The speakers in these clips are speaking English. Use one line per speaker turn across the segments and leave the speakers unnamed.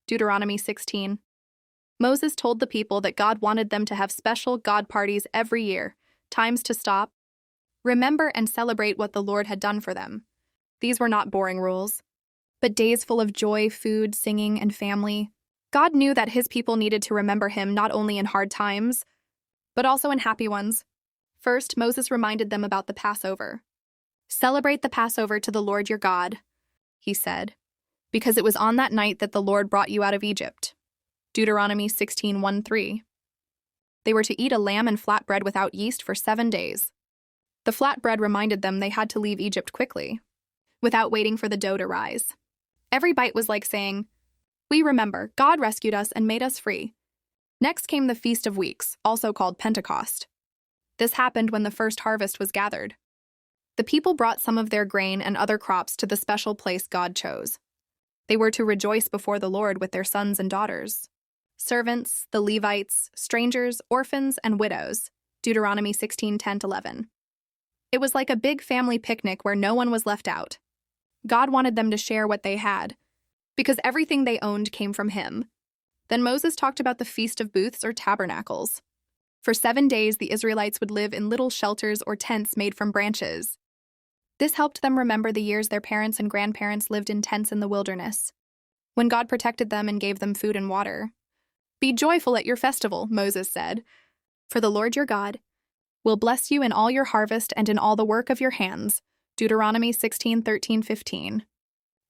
Deuteronomy 16. Moses told the people that God wanted them to have special God parties every year, times to stop, remember, and celebrate what the Lord had done for them. These were not boring rules, but days full of joy, food, singing, and family. God knew that his people needed to remember him not only in hard times, but also in happy ones. First, Moses reminded them about the Passover. "Celebrate the Passover to the Lord your God," he said, "because it was on that night that the Lord brought you out of Egypt." Deuteronomy 16:1-3. They were to eat a lamb and flatbread without yeast for 7 days. The flatbread reminded them they had to leave Egypt quickly, without waiting for the dough to rise. Every bite was like saying, "We remember, God rescued us and made us free." Next came the Feast of Weeks, also called Pentecost. This happened when the first harvest was gathered. The people brought some of their grain and other crops to the special place God chose. They were to rejoice before the Lord with their sons and daughters, servants, the Levites, strangers, orphans, and widows. Deuteronomy 16:10-11. It was like a big family picnic where no one was left out. God wanted them to share what they had, because everything they owned came from him. Then Moses talked about the Feast of Booths or Tabernacles. For 7 days, the Israelites would live in little shelters or tents made from branches. This helped them remember the years their parents and grandparents lived in tents in the wilderness, when God protected them and gave them food and water. "Be joyful at your festival," Moses said, "for the Lord your God will bless you in all your harvest and in all the work of your hands." Deuteronomy 16:13-15.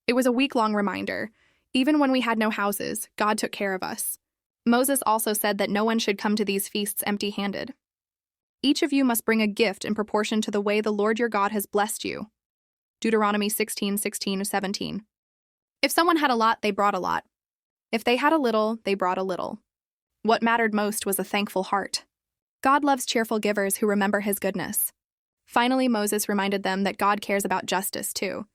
It was a week-long reminder. Even when we had no houses, God took care of us. Moses also said that no one should come to these feasts empty-handed. Each of you must bring a gift in proportion to the way the Lord your God has blessed you. Deuteronomy 16:16-17. If someone had a lot, they brought a lot. If they had a little, they brought a little. What mattered most was a thankful heart. God loves cheerful givers who remember his goodness. Finally, Moses reminded them that God cares about justice, too.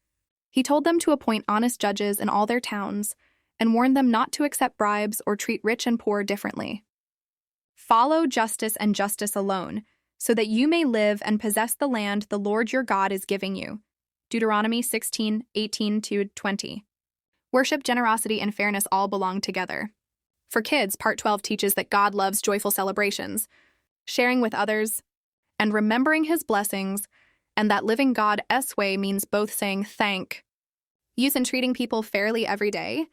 He told them to appoint honest judges in all their towns and warned them not to accept bribes or treat rich and poor differently. "Follow justice and justice alone, so that you may live and possess the land the Lord your God is giving you." Deuteronomy 16:18-20. Worship, generosity, and fairness all belong together. For kids, Part 12 teaches that God loves joyful celebrations, sharing with others, and remembering his blessings, and that living God's way means both saying thank yous and treating people fairly every day.